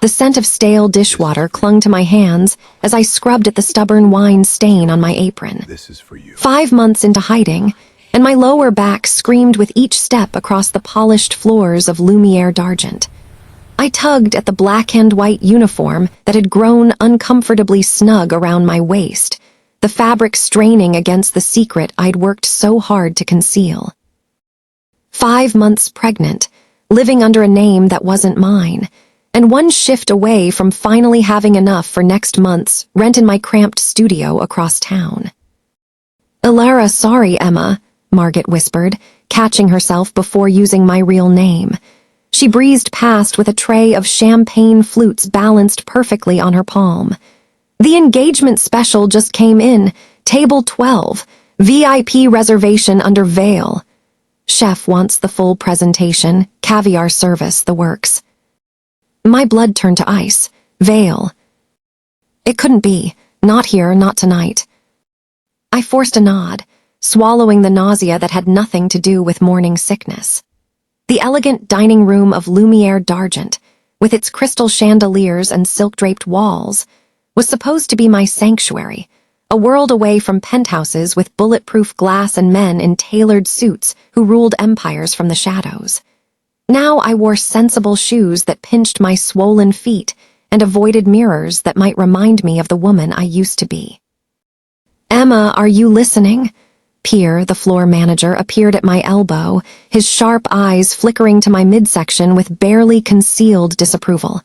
The scent of stale dishwater clung to my hands as I scrubbed at the stubborn wine stain on my apron. This is for you. 5 months into hiding, and my lower back screamed with each step across the polished floors of Lumiere d'Argent. I tugged at the black-and-white uniform that had grown uncomfortably snug around my waist, the fabric straining against the secret I'd worked so hard to conceal. 5 months pregnant, living under a name that wasn't mine, and one shift away from finally having enough for next month's rent in my cramped studio across town. "Ilara, sorry, Emma," Margaret whispered, catching herself before using my real name. She breezed past with a tray of champagne flutes balanced perfectly on her palm. "The engagement special just came in, table 12, VIP reservation under veil. Chef wants the full presentation, caviar service, the works." My blood turned to ice. Veil. It couldn't be. Not here, not tonight. I forced a nod, swallowing the nausea that had nothing to do with morning sickness. The elegant dining room of Lumiere d'Argent, with its crystal chandeliers and silk-draped walls, was supposed to be my sanctuary, a world away from penthouses with bulletproof glass and men in tailored suits who ruled empires from the shadows. Now I wore sensible shoes that pinched my swollen feet and avoided mirrors that might remind me of the woman I used to be. "Emma, are you listening?" Pierre, the floor manager, appeared at my elbow, his sharp eyes flickering to my midsection with barely concealed disapproval.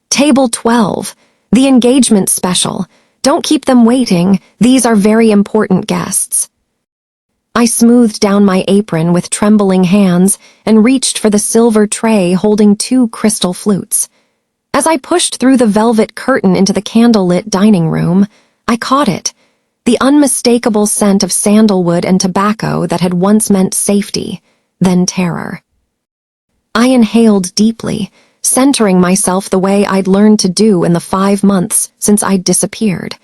"Table 12, the engagement special. Don't keep them waiting. These are very important guests." I smoothed down my apron with trembling hands and reached for the silver tray holding 2 crystal flutes. As I pushed through the velvet curtain into the candlelit dining room, I caught it, the unmistakable scent of sandalwood and tobacco that had once meant safety, then terror. I inhaled deeply, centering myself the way I'd learned to do in the 5 months since I'd disappeared.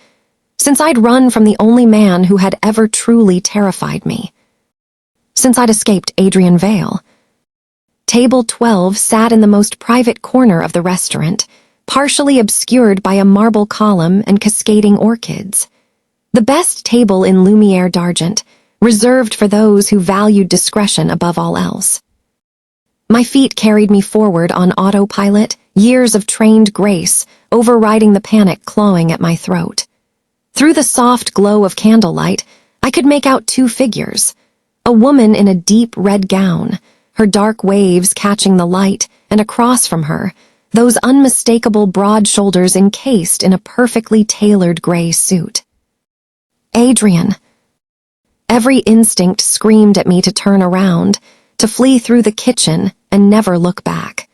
Since I'd run from the only man who had ever truly terrified me. Since I'd escaped Adrian Vale. Table 12 sat in the most private corner of the restaurant, partially obscured by a marble column and cascading orchids. The best table in Lumiere d'Argent, reserved for those who valued discretion above all else. My feet carried me forward on autopilot, years of trained grace, overriding the panic clawing at my throat. Through the soft glow of candlelight, I could make out 2 figures. A woman in a deep red gown, her dark waves catching the light, and across from her, those unmistakable broad shoulders encased in a perfectly tailored gray suit. Adrian. Every instinct screamed at me to turn around, to flee through the kitchen and never look back.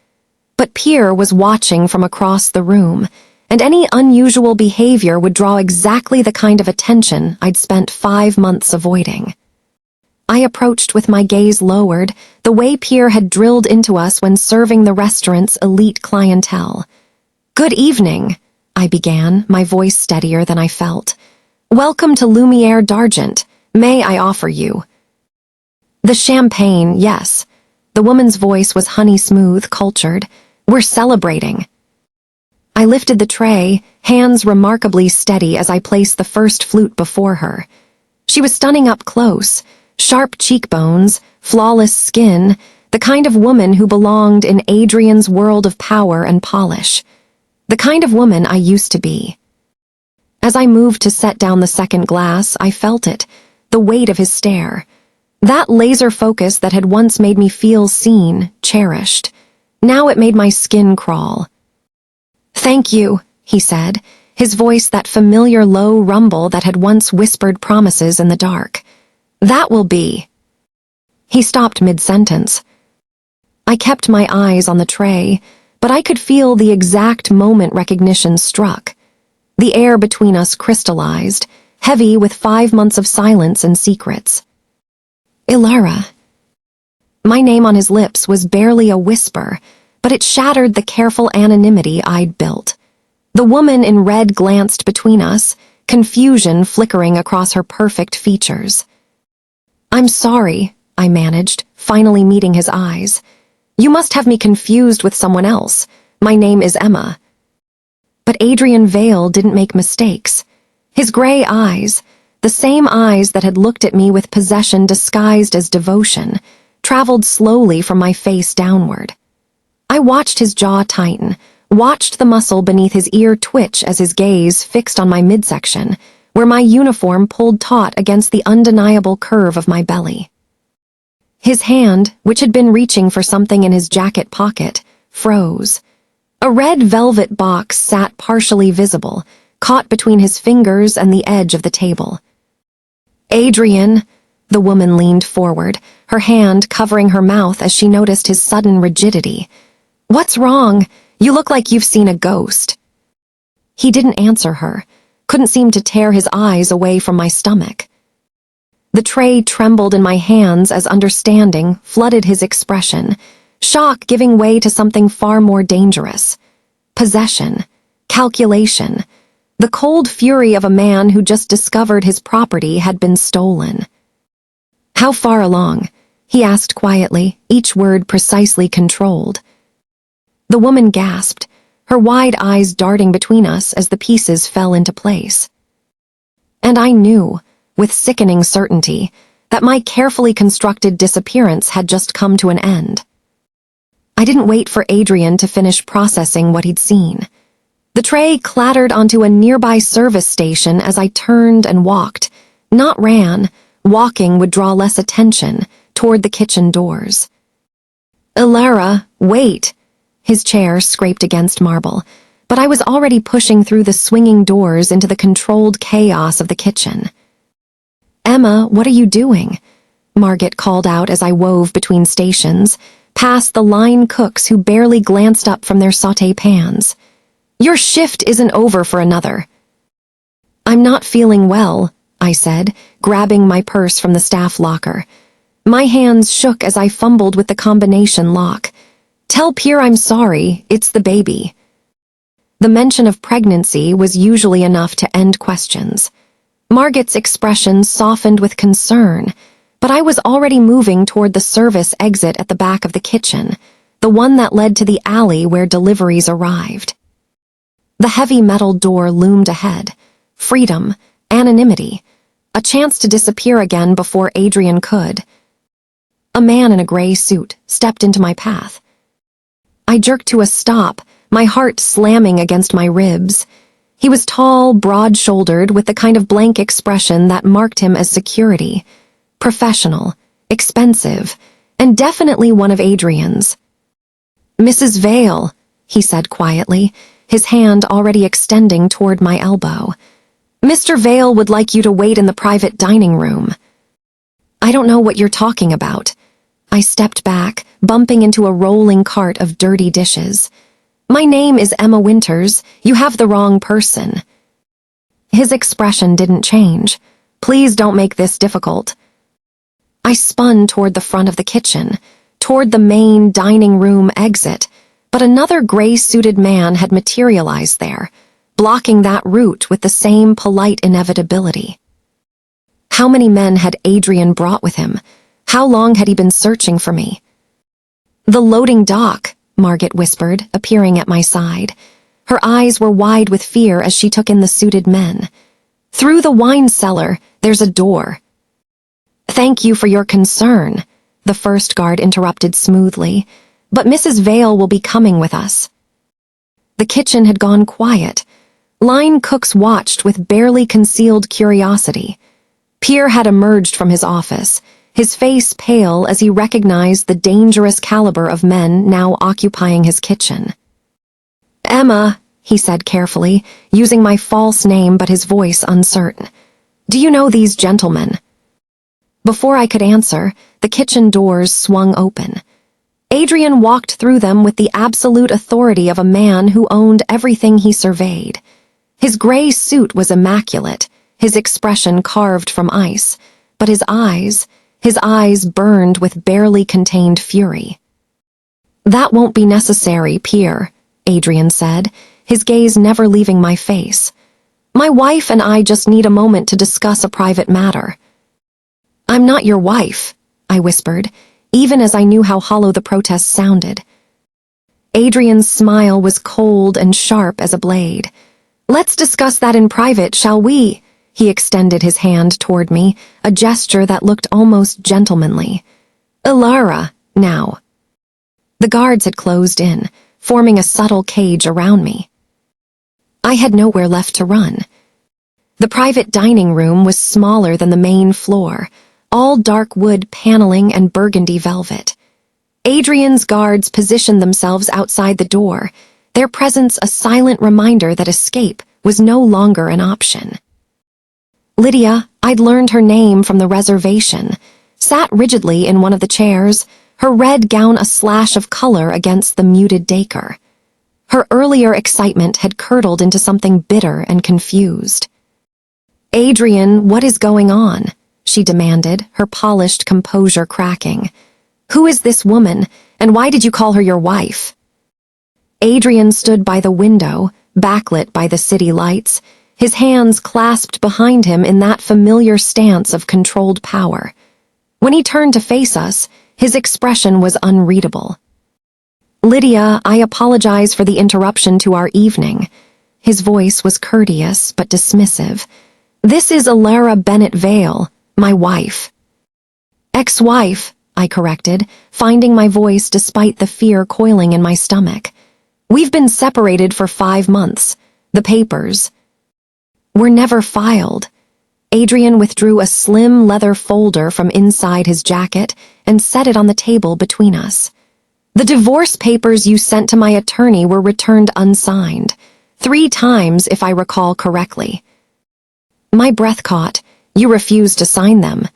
But Pierre was watching from across the room, and any unusual behavior would draw exactly the kind of attention I'd spent 5 months avoiding. I approached with my gaze lowered, the way Pierre had drilled into us when serving the restaurant's elite clientele. "Good evening," I began, my voice steadier than I felt. "Welcome to Lumiere d'Argent. May I offer you?" "The champagne, yes." The woman's voice was honey-smooth, cultured. "We're celebrating." I lifted the tray, hands remarkably steady as I placed the first flute before her. She was stunning up close, sharp cheekbones, flawless skin, the kind of woman who belonged in Adrian's world of power and polish. The kind of woman I used to be. As I moved to set down the second glass, I felt it, the weight of his stare. That laser focus that had once made me feel seen, cherished. Now it made my skin crawl. "Thank you," he said, his voice that familiar low rumble that had once whispered promises in the dark. "That will be." He stopped mid-sentence. I kept my eyes on the tray, but I could feel the exact moment recognition struck. The air between us crystallized, heavy with 5 months of silence and secrets. "Ilara." My name on his lips was barely a whisper, but it shattered the careful anonymity I'd built. The woman in red glanced between us, confusion flickering across her perfect features. "I'm sorry," I managed, finally meeting his eyes. "You must have me confused with someone else. My name is Emma." But Adrian Vale didn't make mistakes. His gray eyes, the same eyes that had looked at me with possession disguised as devotion, traveled slowly from my face downward. I watched his jaw tighten, watched the muscle beneath his ear twitch as his gaze fixed on my midsection, where my uniform pulled taut against the undeniable curve of my belly. His hand, which had been reaching for something in his jacket pocket, froze. A red velvet box sat partially visible, caught between his fingers and the edge of the table. "Adrian," the woman leaned forward, her hand covering her mouth as she noticed his sudden rigidity. "What's wrong? You look like you've seen a ghost." He didn't answer her, couldn't seem to tear his eyes away from my stomach. The tray trembled in my hands as understanding flooded his expression, shock giving way to something far more dangerous. Possession, calculation, the cold fury of a man who just discovered his property had been stolen. "How far along?" he asked quietly, each word precisely controlled. The woman gasped, her wide eyes darting between us as the pieces fell into place. And I knew, with sickening certainty, that my carefully constructed disappearance had just come to an end. I didn't wait for Adrian to finish processing what he'd seen. The tray clattered onto a nearby service station as I turned and walked, not ran. Walking would draw less attention, toward the kitchen doors. "Ilara, wait!" His chair scraped against marble, but I was already pushing through the swinging doors into the controlled chaos of the kitchen. "Emma, what are you doing?" Margaret called out as I wove between stations, past the line cooks who barely glanced up from their sauté pans. "Your shift isn't over for another." "I'm not feeling well," I said, grabbing my purse from the staff locker. My hands shook as I fumbled with the combination lock. "Tell Pierre I'm sorry, it's the baby." The mention of pregnancy was usually enough to end questions. Margaret's expression softened with concern, but I was already moving toward the service exit at the back of the kitchen, the one that led to the alley where deliveries arrived. The heavy metal door loomed ahead. Freedom, anonymity, a chance to disappear again before Adrian could. A man in a gray suit stepped into my path. I jerked to a stop, my heart slamming against my ribs. He was tall, broad-shouldered, with the kind of blank expression that marked him as security. Professional, expensive, and definitely one of Adrian's. "Mrs. Vale," he said quietly, his hand already extending toward my elbow. "Mr. Vale would like you to wait in the private dining room." "I don't know what you're talking about." I stepped back, bumping into a rolling cart of dirty dishes. "My name is Emma Winters. You have the wrong person." His expression didn't change. "Please don't make this difficult." I spun toward the front of the kitchen, toward the main dining room exit, but another gray-suited man had materialized there, blocking that route with the same polite inevitability. How many men had Adrian brought with him? How long had he been searching for me? "The loading dock," Margaret whispered, appearing at my side. Her eyes were wide with fear as she took in the suited men. "Through the wine cellar, there's a door." "Thank you for your concern," the first guard interrupted smoothly, "but Mrs. Vale will be coming with us." The kitchen had gone quiet. Line cooks watched with barely concealed curiosity. Pierre had emerged from his office, his face pale as he recognized the dangerous caliber of men now occupying his kitchen. "Emma," he said carefully, using my false name but his voice uncertain. "Do you know these gentlemen?" Before I could answer, the kitchen doors swung open. Adrian walked through them with the absolute authority of a man who owned everything he surveyed. His gray suit was immaculate, his expression carved from ice, but his eyes burned with barely contained fury. "That won't be necessary, Pierre," Adrian said, his gaze never leaving my face. "My wife and I just need a moment to discuss a private matter." "I'm not your wife," I whispered, even as I knew how hollow the protest sounded. Adrian's smile was cold and sharp as a blade. Let's discuss that in private, shall we? He extended his hand toward me, a gesture that looked almost gentlemanly. Ilara, now. The guards had closed in, forming a subtle cage around me. I had nowhere left to run. The private dining room was smaller than the main floor, all dark wood paneling and burgundy velvet. Adrian's guards positioned themselves outside the door, their presence a silent reminder that escape was no longer an option. Lydia, I'd learned her name from the reservation, sat rigidly in one of the chairs, her red gown a slash of color against the muted decor. Her earlier excitement had curdled into something bitter and confused. Adrian, what is going on? She demanded, her polished composure cracking. Who is this woman, and why did you call her your wife? Adrian stood by the window, backlit by the city lights, his hands clasped behind him in that familiar stance of controlled power. When he turned to face us, his expression was unreadable. Lydia, I apologize for the interruption to our evening. His voice was courteous but dismissive. This is Ilara Bennett Vale, my wife. Ex-wife, I corrected, finding my voice despite the fear coiling in my stomach. We've been separated for 5 months. The papers were never filed. Adrian withdrew a slim leather folder from inside his jacket and set it on the table between us. The divorce papers you sent to my attorney were returned unsigned, 3 times if I recall correctly. My breath caught. You refused to sign them.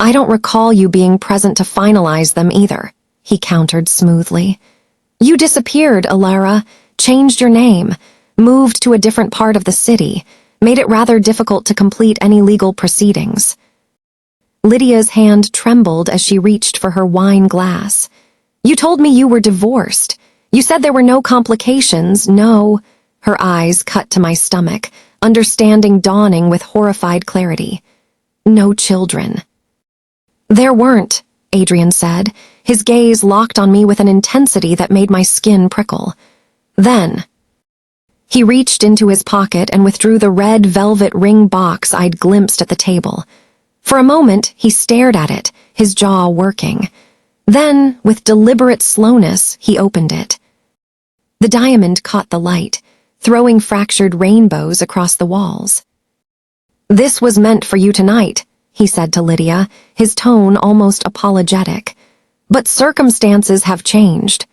I don't recall you being present to finalize them either, he countered smoothly. You disappeared, Ilara, changed your name, moved to a different part of the city, made it rather difficult to complete any legal proceedings. Lydia's hand trembled as she reached for her wine glass. You told me you were divorced. You said there were no complications, no. Her eyes cut to my stomach, understanding dawning with horrified clarity. No children. There weren't, Adrian said, his gaze locked on me with an intensity that made my skin prickle. Then he reached into his pocket and withdrew the red velvet ring box I'd glimpsed at the table. For a moment, he stared at it, his jaw working. Then, with deliberate slowness, he opened it. The diamond caught the light, throwing fractured rainbows across the walls. This was meant for you tonight, he said to Lydia, his tone almost apologetic. But circumstances have changed.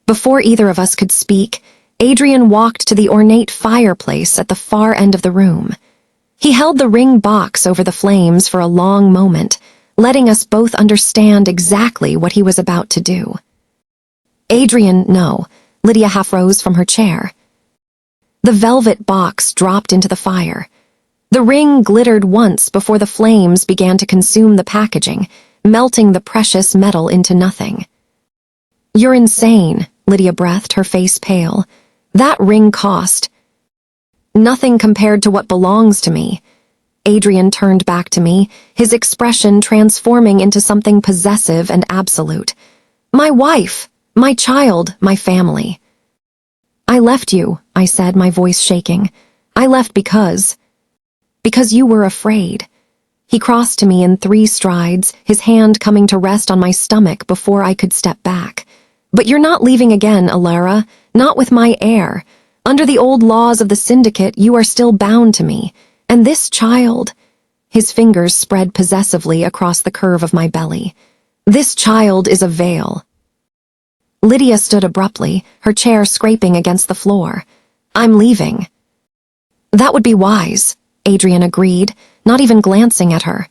Before either of us could speak, Adrian walked to the ornate fireplace at the far end of the room. He held the ring box over the flames for a long moment, letting us both understand exactly what he was about to do. Adrian, no. Lydia half rose from her chair. The velvet box dropped into the fire. The ring glittered once before the flames began to consume the packaging, melting the precious metal into nothing. You're insane, Lydia breathed, her face pale. That ring cost nothing compared to what belongs to me. Adrian turned back to me, his expression transforming into something possessive and absolute. My wife, my child, my family. I left you, I said, my voice shaking. I left because you were afraid. He crossed to me in 3 strides, his hand coming to rest on my stomach before I could step back. But you're not leaving again, Ilara, not with my heir. Under the old laws of the syndicate, you are still bound to me. And this child... His fingers spread possessively across the curve of my belly. This child is a veil. Lydia stood abruptly, her chair scraping against the floor. I'm leaving. That would be wise, Adrian agreed, not even glancing at her.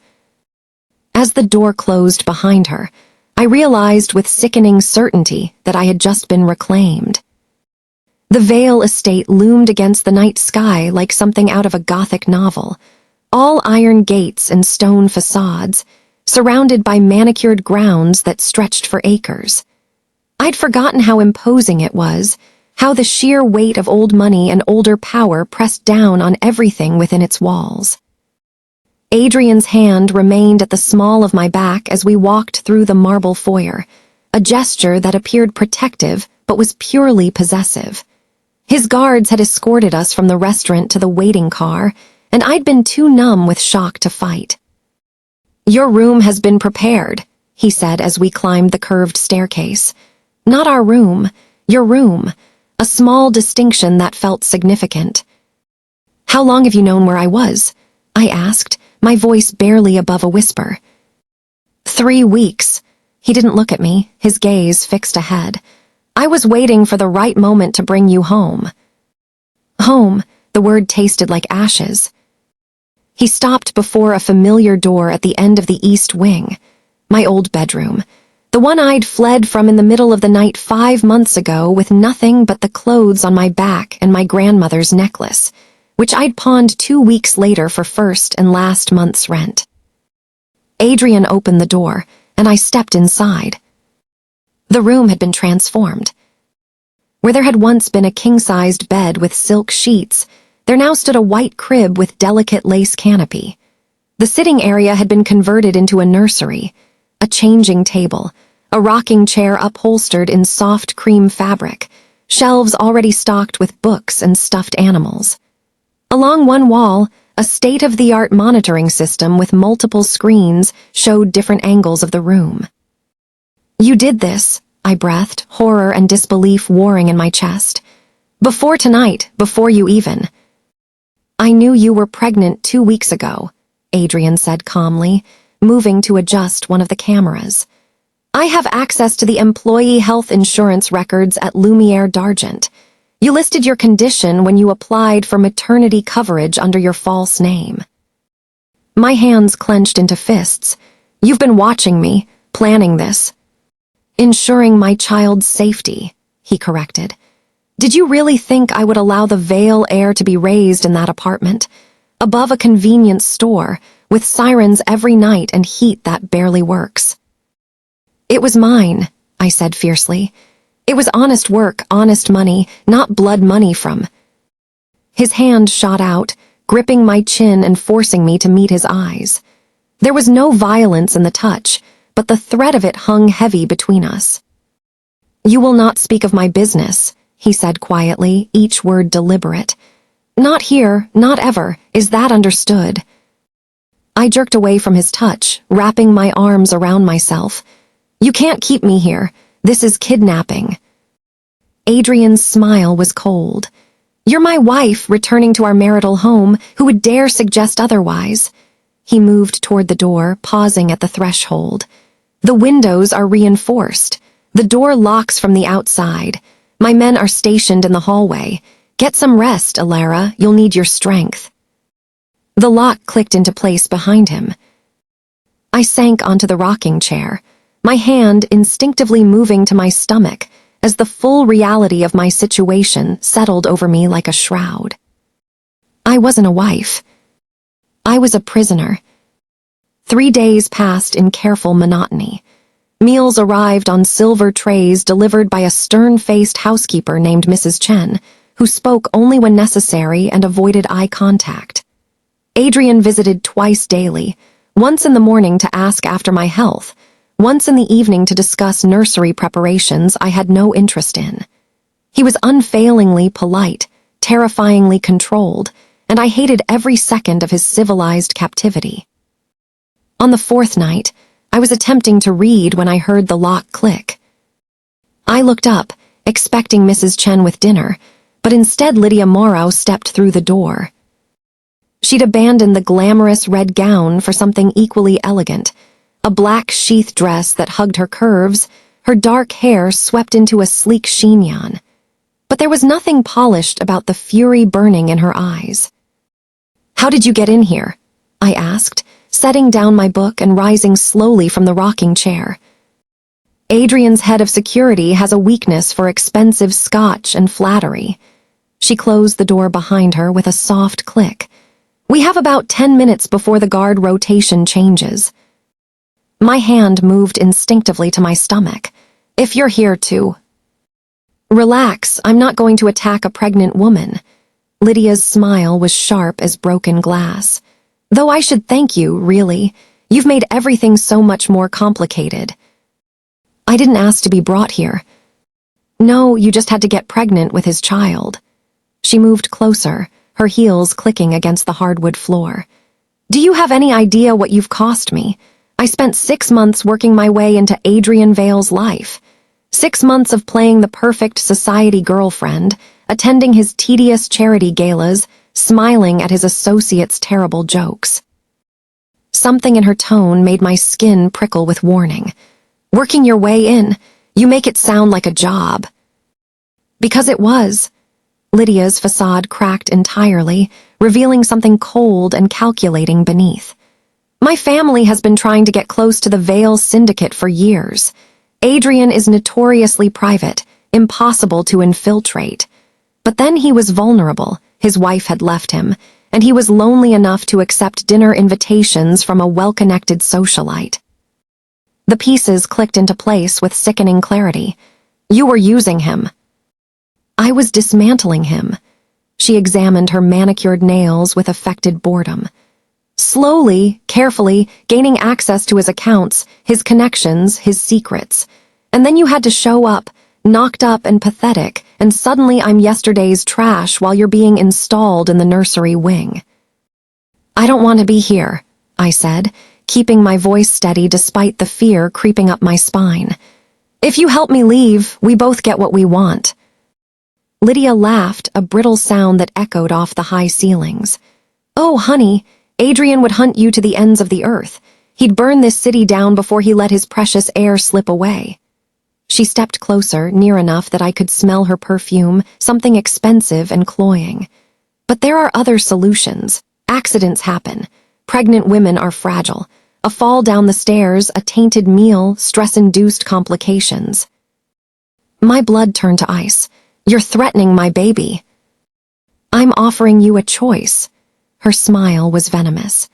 As the door closed behind her, I realized with sickening certainty that I had just been reclaimed. The Vale estate loomed against the night sky like something out of a Gothic novel, all iron gates and stone facades, surrounded by manicured grounds that stretched for acres. I'd forgotten how imposing it was, how the sheer weight of old money and older power pressed down on everything within its walls. Adrian's hand remained at the small of my back as we walked through the marble foyer, a gesture that appeared protective but was purely possessive. His guards had escorted us from the restaurant to the waiting car, and I'd been too numb with shock to fight. "Your room has been prepared," he said as we climbed the curved staircase. "Not our room, your room," a small distinction that felt significant. "How long have you known where I was?" I asked, my voice barely above a whisper. 3 weeks. He didn't look at me, his gaze fixed ahead. "I was waiting for the right moment to bring you home." Home, the word tasted like ashes. He stopped before a familiar door at the end of the east wing. My old bedroom. The one I'd fled from in the middle of the night 5 months ago with nothing but the clothes on my back and my grandmother's necklace, which I'd pawned 2 weeks later for first and last month's rent. Adrian opened the door, and I stepped inside. The room had been transformed. Where there had once been a king-sized bed with silk sheets, there now stood a white crib with delicate lace canopy. The sitting area had been converted into a nursery, a changing table, a rocking chair upholstered in soft cream fabric, shelves already stocked with books and stuffed animals. Along one wall, a state-of-the-art monitoring system with multiple screens showed different angles of the room. "You did this," I breathed, horror and disbelief warring in my chest. "Before tonight, before you even." "I knew you were pregnant 2 weeks ago," Adrian said calmly, moving to adjust one of the cameras. "I have access to the employee health insurance records at Lumiere D'Argent. You listed your condition when you applied for maternity coverage under your false name." My hands clenched into fists. "You've been watching me, planning this." "Ensuring my child's safety," he corrected. "Did you really think I would allow the veil air to be raised in that apartment? Above a convenience store, with sirens every night and heat that barely works." "It was mine," I said fiercely. "It was honest work, honest money, not blood money from—" His hand shot out, gripping my chin and forcing me to meet his eyes. There was no violence in the touch, but the threat of it hung heavy between us. "You will not speak of my business," he said quietly, each word deliberate. "Not here, not ever. Is that understood?" I jerked away from his touch, wrapping my arms around myself. "You can't keep me here. This is kidnapping." Adrian's smile was cold. "You're my wife, returning to our marital home. Who would dare suggest otherwise?" He moved toward the door, pausing at the threshold. "The windows are reinforced. The door locks from the outside. My men are stationed in the hallway. Get some rest, Alara. You'll need your strength." The lock clicked into place behind him. I sank onto the rocking chair, my hand instinctively moving to my stomach as the full reality of my situation settled over me like a shroud. I wasn't a wife. I was a prisoner. 3 days passed in careful monotony. Meals arrived on silver trays delivered by a stern-faced housekeeper named Mrs. Chen, who spoke only when necessary and avoided eye contact. Adrian visited twice daily, once in the morning to ask after my health, once in the evening to discuss nursery preparations I had no interest in. He was unfailingly polite, terrifyingly controlled, and I hated every second of his civilized captivity. On the 4th night, I was attempting to read when I heard the lock click. I looked up, expecting Mrs. Chen with dinner, but instead Lydia Morrow stepped through the door. She'd abandoned the glamorous red gown for something equally elegant, a black sheath dress that hugged her curves, her dark hair swept into a sleek chignon. But there was nothing polished about the fury burning in her eyes. "How did you get in here?" I asked, setting down my book and rising slowly from the rocking chair. "Adrian's head of security has a weakness for expensive scotch and flattery." She closed the door behind her with a soft click. "We have about 10 minutes before the guard rotation changes." My hand moved instinctively to my stomach. "If you're here to—" "Relax, I'm not going to attack a pregnant woman." Lydia's smile was sharp as broken glass. "Though I should thank you, really. You've made everything so much more complicated." "I didn't ask to be brought here." "No, you just had to get pregnant with his child." She moved closer, her heels clicking against the hardwood floor. Do you have any idea what you've cost me? I spent 6 months working my way into Adrian Vale's life. 6 months of playing the perfect society girlfriend, attending his tedious charity galas, smiling at his associates' terrible jokes. Something in her tone made my skin prickle with warning. Working your way in, you make it sound like a job. Because it was. Lydia's facade cracked entirely, revealing something cold and calculating beneath. My family has been trying to get close to the Vale syndicate for years. Adrian is notoriously private, impossible to infiltrate. But then he was vulnerable, his wife had left him, and he was lonely enough to accept dinner invitations from a well-connected socialite. The pieces clicked into place with sickening clarity. You were using him. I was dismantling him. She examined her manicured nails with affected boredom. Slowly, carefully, gaining access to his accounts, his connections, his secrets. And then you had to show up, knocked up and pathetic, and suddenly I'm yesterday's trash while you're being installed in the nursery wing. I don't want to be here, I said, keeping my voice steady despite the fear creeping up my spine. If you help me leave, we both get what we want. Lydia laughed, a brittle sound that echoed off the high ceilings. Oh, honey, Adrian would hunt you to the ends of the earth. He'd burn this city down before he let his precious heir slip away. She stepped closer, near enough that I could smell her perfume, something expensive and cloying. But there are other solutions. Accidents happen. Pregnant women are fragile. A fall down the stairs, a tainted meal, stress-induced complications. My blood turned to ice. You're threatening my baby. I'm offering you a choice. Her smile was venomous.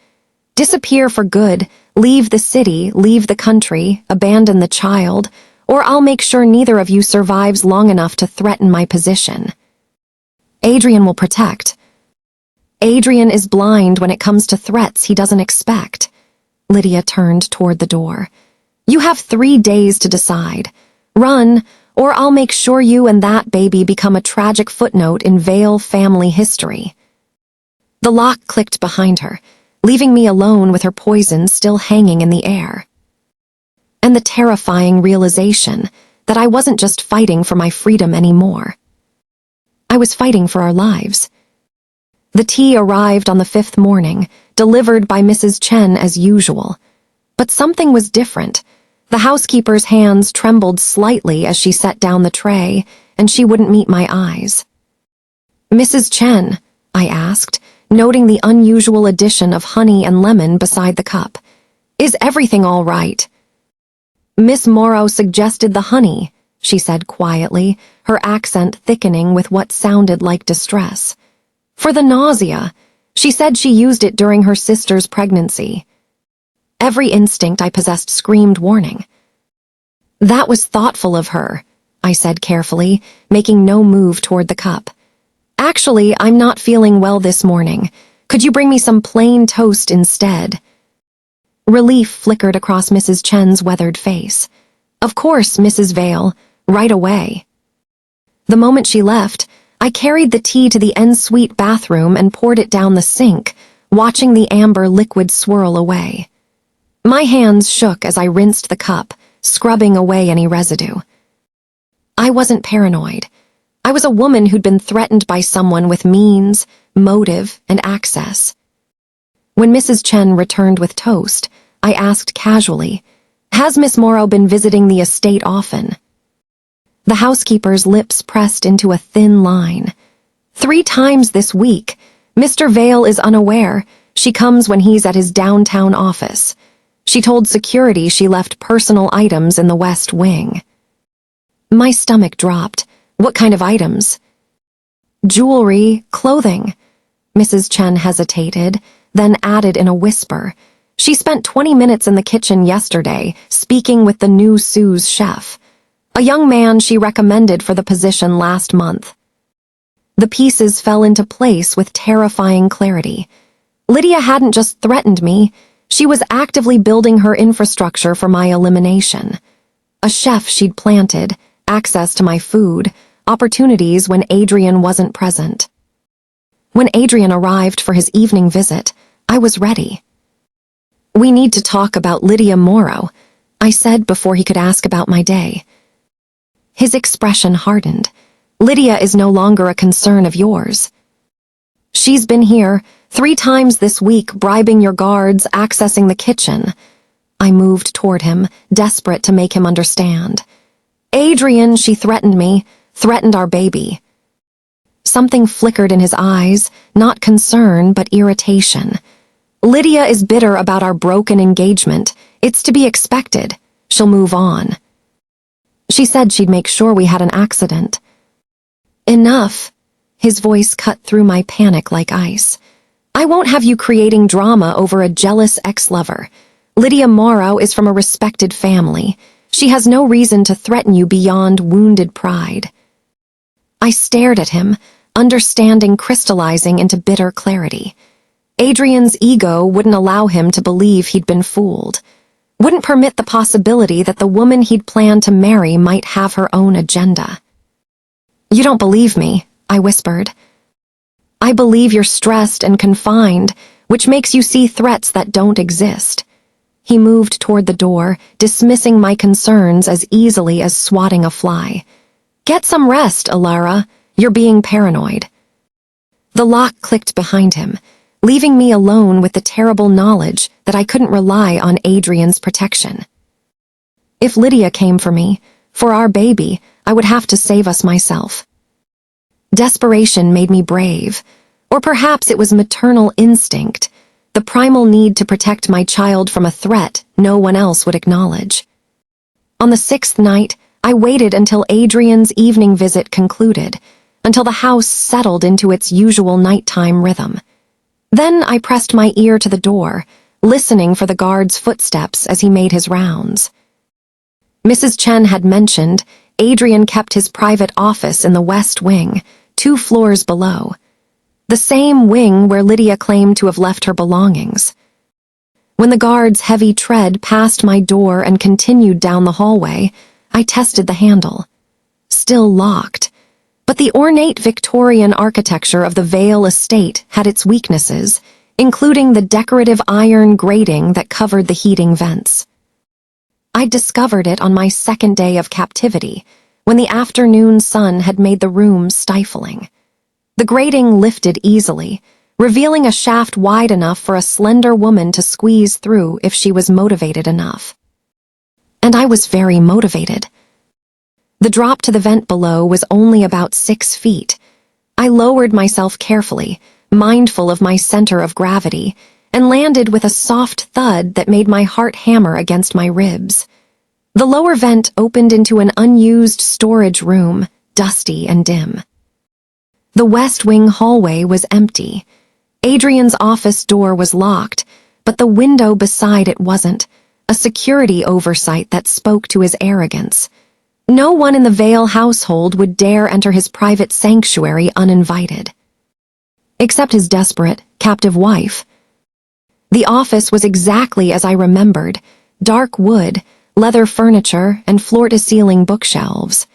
Disappear for good, leave the city, leave the country, abandon the child, or I'll make sure neither of you survives long enough to threaten my position. Adrian will protect. Adrian is blind when it comes to threats he doesn't expect. Lydia turned toward the door. You have 3 days to decide. Run, or I'll make sure you and that baby become a tragic footnote in Vale family history. The lock clicked behind her, leaving me alone with her poison still hanging in the air. And the terrifying realization that I wasn't just fighting for my freedom anymore. I was fighting for our lives. The tea arrived on the 5th morning, delivered by Mrs. Chen as usual. But something was different. The housekeeper's hands trembled slightly as she set down the tray, and she wouldn't meet my eyes. Mrs. Chen, I asked, noting the unusual addition of honey and lemon beside the cup. Is everything all right? Miss Morrow suggested the honey, she said quietly, her accent thickening with what sounded like distress. For the nausea. She said she used it during her sister's pregnancy. Every instinct I possessed screamed warning. That was thoughtful of her, I said carefully, making no move toward the cup. Actually, I'm not feeling well this morning. Could you bring me some plain toast instead? Relief flickered across Mrs. Chen's weathered face. Of course, Mrs. Vale, right away. The moment she left, I carried the tea to the ensuite bathroom and poured it down the sink, watching the amber liquid swirl away. My hands shook as I rinsed the cup, scrubbing away any residue. I wasn't paranoid. I was a woman who'd been threatened by someone with means, motive, and access. When Mrs. Chen returned with toast, I asked casually, Has Miss Morrow been visiting the estate often? The housekeeper's lips pressed into a thin line. 3 times this week. Mr. Vale is unaware. She comes when he's at his downtown office. She told security she left personal items in the West Wing. My stomach dropped. What kind of items? Jewelry, clothing. Mrs. Chen hesitated, then added in a whisper. She spent 20 minutes in the kitchen yesterday, speaking with the new sous chef, a young man she recommended for the position last month. The pieces fell into place with terrifying clarity. Lydia hadn't just threatened me, she was actively building her infrastructure for my elimination. A chef she'd planted, access to my food, opportunities when Adrian wasn't present. When Adrian arrived for his evening visit, I was ready. "We need to talk about Lydia Morrow," I said before he could ask about my day. His expression hardened. "Lydia is no longer a concern of yours. She's been here 3 times this week, bribing your guards, accessing the kitchen." I moved toward him, desperate to make him understand. "Adrian, she threatened me, threatened our baby." Something flickered in his eyes, not concern, but irritation. "Lydia is bitter about our broken engagement. It's to be expected. She'll move on. She said she'd make sure we had an accident." "Enough." His voice cut through my panic like ice. "I won't have you creating drama over a jealous ex-lover. Lydia Morrow is from a respected family. She has no reason to threaten you beyond wounded pride." I stared at him, understanding crystallizing into bitter clarity. Adrian's ego wouldn't allow him to believe he'd been fooled. Wouldn't permit the possibility that the woman he'd planned to marry might have her own agenda. "You don't believe me," I whispered. "I believe you're stressed and confined, which makes you see threats that don't exist." He moved toward the door, dismissing my concerns as easily as swatting a fly. "Get some rest, Alara. You're being paranoid." The lock clicked behind him, leaving me alone with the terrible knowledge that I couldn't rely on Adrian's protection. If Lydia came for me, for our baby, I would have to save us myself. Desperation made me brave, or perhaps it was maternal instinct, the primal need to protect my child from a threat no one else would acknowledge. On the 6th night, I waited until Adrian's evening visit concluded, until the house settled into its usual nighttime rhythm. Then I pressed my ear to the door, listening for the guard's footsteps as he made his rounds. Mrs. Chen had mentioned Adrian kept his private office in the West Wing, 2 floors below. The same wing where Lydia claimed to have left her belongings. When the guard's heavy tread passed my door and continued down the hallway, I tested the handle. Still locked. But the ornate Victorian architecture of the Vale estate had its weaknesses, including the decorative iron grating that covered the heating vents. I'd discovered it on my 2nd day of captivity, when the afternoon sun had made the room stifling. The grating lifted easily, revealing a shaft wide enough for a slender woman to squeeze through if she was motivated enough. And I was very motivated. The drop to the vent below was only about 6 feet. I lowered myself carefully, mindful of my center of gravity, and landed with a soft thud that made my heart hammer against my ribs. The lower vent opened into an unused storage room, dusty and dim. The West Wing hallway was empty. Adrian's office door was locked, but the window beside it wasn't, a security oversight that spoke to his arrogance. No one in the Vale household would dare enter his private sanctuary uninvited. Except his desperate, captive wife. The office was exactly as I remembered, dark wood, leather furniture, and floor-to-ceiling bookshelves.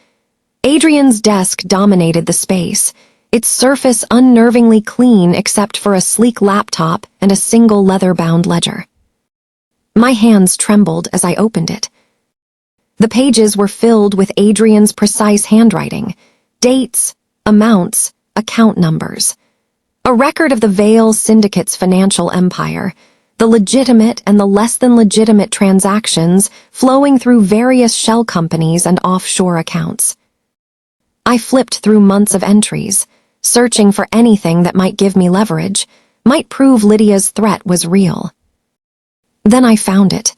Adrian's desk dominated the space, its surface unnervingly clean except for a sleek laptop and a single leather-bound ledger. My hands trembled as I opened it. The pages were filled with Adrian's precise handwriting, dates, amounts, account numbers. A record of the Vale Syndicate's financial empire, the legitimate and the less-than-legitimate transactions flowing through various shell companies and offshore accounts. I flipped through months of entries, searching for anything that might give me leverage, might prove Lydia's threat was real. Then I found it.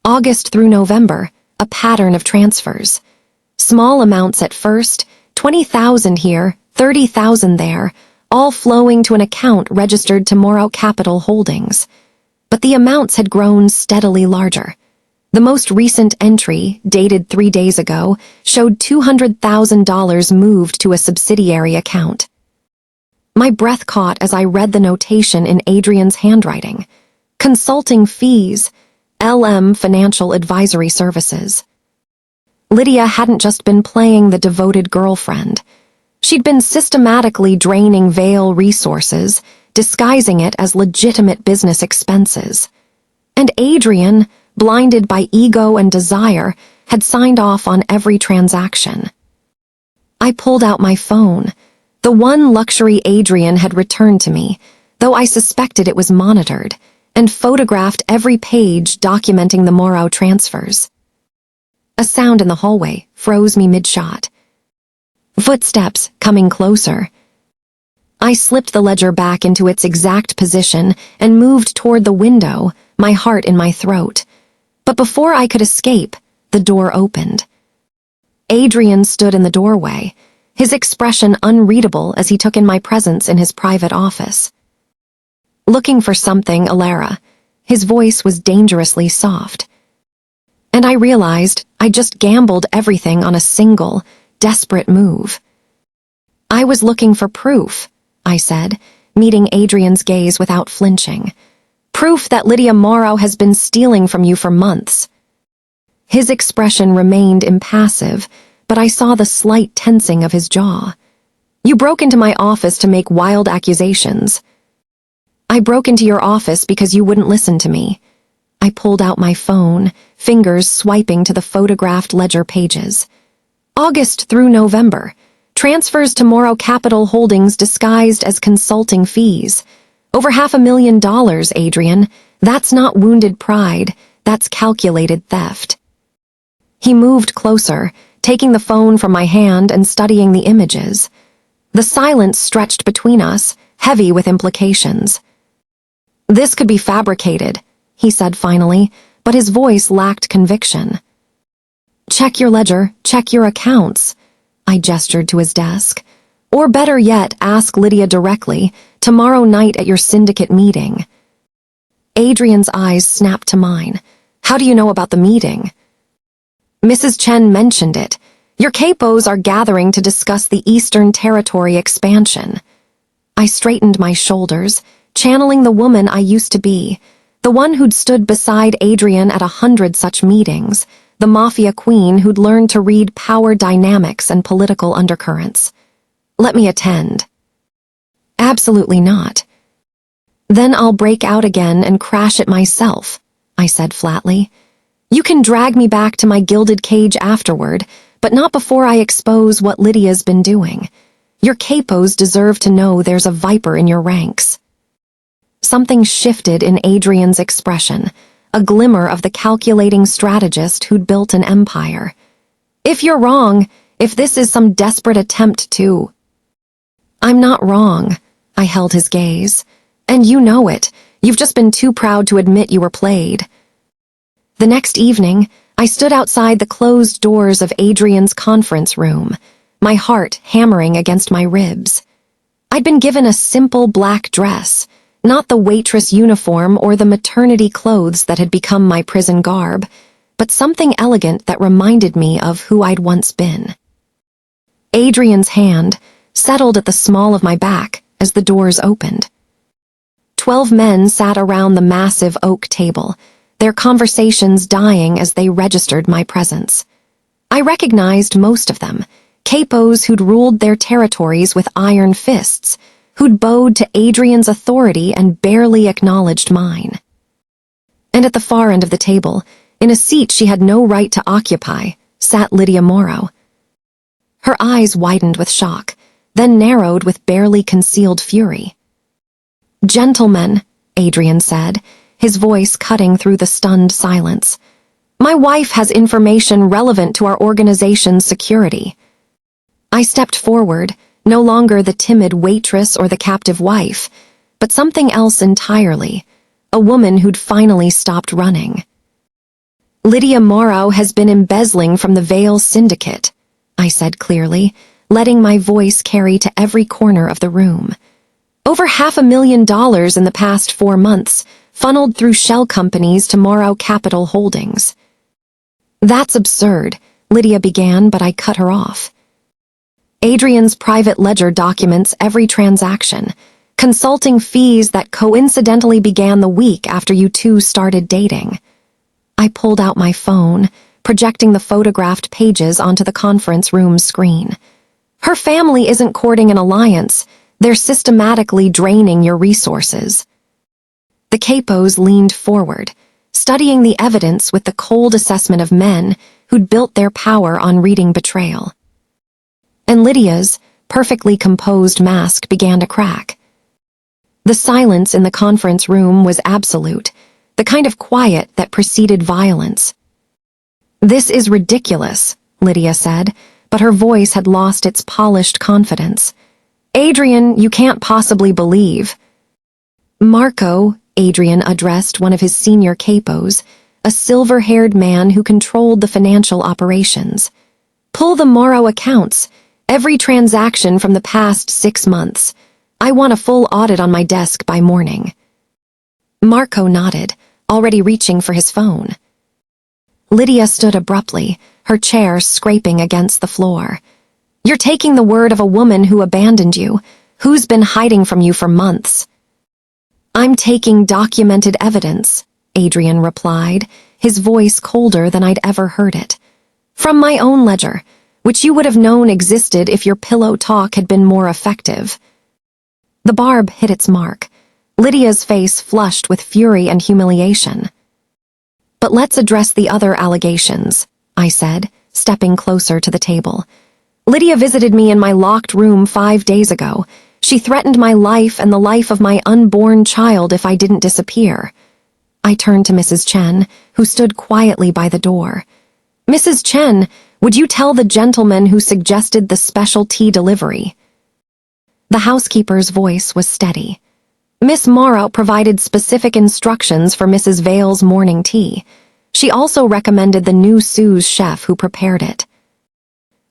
August through November, a pattern of transfers. Small amounts at first, 20,000 here, 30,000 there, all flowing to an account registered to Morrow Capital Holdings. But the amounts had grown steadily larger. The most recent entry, dated 3 days ago, showed $200,000 moved to a subsidiary account. My breath caught as I read the notation in Adrian's handwriting. Consulting fees, LM Financial Advisory Services. Lydia hadn't just been playing the devoted girlfriend. She'd been systematically draining Vale resources, disguising it as legitimate business expenses. And Adrian, blinded by ego and desire, had signed off on every transaction. I pulled out my phone. The one luxury Adrian had returned to me, though I suspected it was monitored, and photographed every page documenting the Morrow transfers. A sound in the hallway froze me mid-shot. Footsteps coming closer. I slipped the ledger back into its exact position and moved toward the window, my heart in my throat. But before I could escape, the door opened. Adrian stood in the doorway, his expression unreadable as he took in my presence in his private office. Looking for something, Alara. His voice was dangerously soft. And I realized I'd just gambled everything on a single, desperate move. I was looking for proof, I said, meeting Adrian's gaze without flinching. Proof that Lydia Morrow has been stealing from you for months. His expression remained impassive, but I saw the slight tensing of his jaw. You broke into my office to make wild accusations. I broke into your office because you wouldn't listen to me. I pulled out my phone, fingers swiping to the photographed ledger pages. August through November. Transfers to Morrow Capital Holdings disguised as consulting fees. Over $500,000, Adrian. That's not wounded pride, that's calculated theft. He moved closer, taking the phone from my hand and studying the images. The silence stretched between us, heavy with implications. This could be fabricated, he said finally, but his voice lacked conviction. Check your ledger, check your accounts. I gestured to his desk. Or better yet, ask Lydia directly, tomorrow night at your syndicate meeting. Adrian's eyes snapped to mine. How do you know about the meeting? Mrs. Chen mentioned it. Your capos are gathering to discuss the Eastern Territory expansion. I straightened my shoulders, channeling the woman I used to be, the one who'd stood beside Adrian at 100 such meetings, the Mafia queen who'd learned to read power dynamics and political undercurrents. Let me attend. Absolutely not. Then I'll break out again and crash it myself, I said flatly. You can drag me back to my gilded cage afterward, but not before I expose what Lydia's been doing. Your capos deserve to know there's a viper in your ranks. Something shifted in Adrian's expression, a glimmer of the calculating strategist who'd built an empire. If you're wrong, if this is some desperate attempt to... I'm not wrong, I held his gaze. And you know it. You've just been too proud to admit you were played. The next evening, I stood outside the closed doors of Adrian's conference room, my heart hammering against my ribs. I'd been given a simple black dress, not the waitress uniform or the maternity clothes that had become my prison garb, but something elegant that reminded me of who I'd once been. Adrian's hand settled at the small of my back as the doors opened. 12 men sat around the massive oak table, their conversations dying as they registered my presence. I recognized most of them, capos who'd ruled their territories with iron fists, who'd bowed to Adrian's authority and barely acknowledged mine. And at the far end of the table, in a seat she had no right to occupy, sat Lydia Morrow. Her eyes widened with shock, then narrowed with barely concealed fury. Gentlemen, Adrian said, his voice cutting through the stunned silence. My wife has information relevant to our organization's security. I stepped forward, no longer the timid waitress or the captive wife, but something else entirely, a woman who'd finally stopped running. Lydia Morrow has been embezzling from the Vale Syndicate, I said clearly, letting my voice carry to every corner of the room. Over $500,000 in the past 4 months, funneled through shell companies to Morrow Capital Holdings. That's absurd, Lydia began, but I cut her off. Adrian's private ledger documents every transaction, consulting fees that coincidentally began the week after you two started dating. I pulled out my phone, projecting the photographed pages onto the conference room screen. Her family isn't courting an alliance. They're systematically draining your resources. The capos leaned forward, studying the evidence with the cold assessment of men who'd built their power on reading betrayal. And Lydia's perfectly composed mask began to crack. The silence in the conference room was absolute, the kind of quiet that preceded violence. "This is ridiculous," Lydia said, but her voice had lost its polished confidence. "Adrian, you can't possibly believe." "Marco," Adrian addressed one of his senior capos, a silver-haired man who controlled the financial operations. "Pull the Morrow accounts, every transaction from the past 6 months. I want a full audit on my desk by morning." Marco nodded, already reaching for his phone. Lydia stood abruptly, her chair scraping against the floor. "You're taking the word of a woman who abandoned you, who's been hiding from you for months." "I'm taking documented evidence," Adrian replied, his voice colder than I'd ever heard it. "From my own ledger, which you would have known existed if your pillow talk had been more effective." The barb hit its mark. Lydia's face flushed with fury and humiliation. "But let's address the other allegations," I said, stepping closer to the table. "Lydia visited me in my locked room 5 days ago. She threatened my life and the life of my unborn child if I didn't disappear." I turned to Mrs. Chen, who stood quietly by the door. "Mrs. Chen, would you tell the gentleman who suggested the special tea delivery?" The housekeeper's voice was steady. "Miss Morrow provided specific instructions for Mrs. Vale's morning tea. She also recommended the new sous chef who prepared it."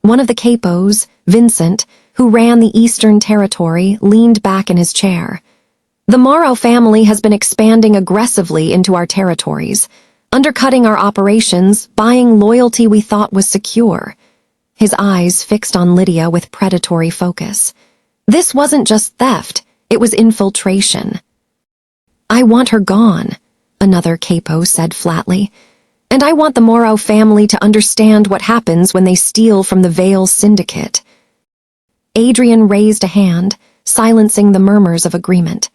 One of the capos, Vincent, who ran the Eastern Territory, leaned back in his chair. "The Morrow family has been expanding aggressively into our territories, undercutting our operations, buying loyalty we thought was secure." His eyes fixed on Lydia with predatory focus. "This wasn't just theft, it was infiltration." "I want her gone," another capo said flatly. "And I want the Morrow family to understand what happens when they steal from the Vale Syndicate." Adrian raised a hand, silencing the murmurs of agreement.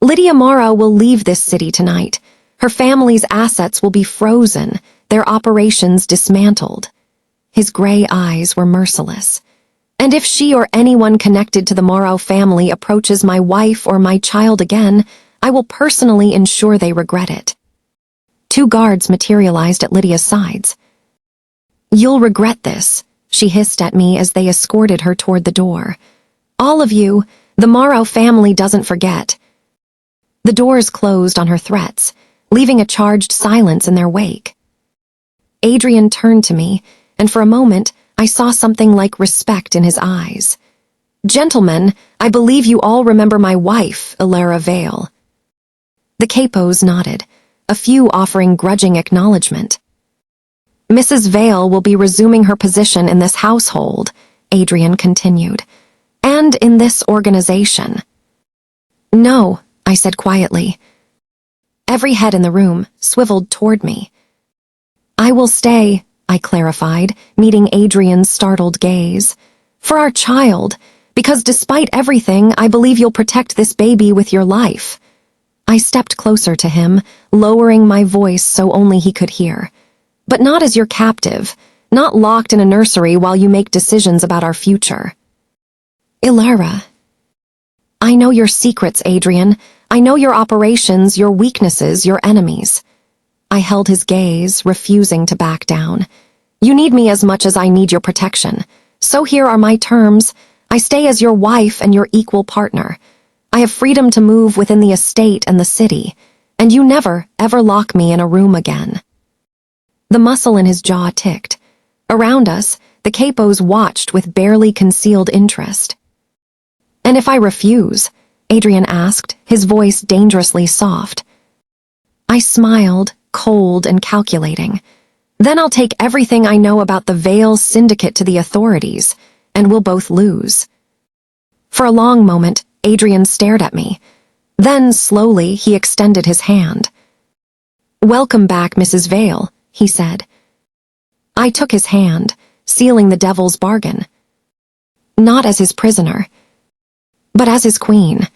"Lydia Morrow will leave this city tonight. Her family's assets will be frozen, their operations dismantled." His gray eyes were merciless. "And if she or anyone connected to the Morrow family approaches my wife or my child again, I will personally ensure they regret it." 2 guards materialized at Lydia's sides. "You'll regret this," she hissed at me as they escorted her toward the door. "All of you, the Morrow family doesn't forget." The doors closed on her threats, leaving a charged silence in their wake. Adrian turned to me, and for a moment, I saw something like respect in his eyes. "Gentlemen, I believe you all remember my wife, Ilara Vale." The capos nodded, a few offering grudging acknowledgement. "Mrs. Vale will be resuming her position in this household," Adrian continued, "and in this organization." "No," I said quietly. Every head in the room swiveled toward me. "I will stay," I clarified, meeting Adrian's startled gaze. "For our child, because despite everything, I believe you'll protect this baby with your life." I stepped closer to him, lowering my voice so only he could hear. "But not as your captive, not locked in a nursery while you make decisions about our future." "Ilara." "I know your secrets, Adrian. I know your operations, your weaknesses, your enemies." I held his gaze, refusing to back down. "You need me as much as I need your protection. So here are my terms. I stay as your wife and your equal partner. I have freedom to move within the estate and the city, and you never, ever lock me in a room again." The muscle in his jaw ticked. Around us, the capos watched with barely concealed interest. "And if I refuse?" Adrian asked, his voice dangerously soft. I smiled, cold and calculating. "Then I'll take everything I know about the Vale Syndicate to the authorities, and we'll both lose." For a long moment, Adrian stared at me. Then, slowly, he extended his hand. "Welcome back, Mrs. Vale," he said. I took his hand, sealing the devil's bargain. not as his prisoner, but as his queen.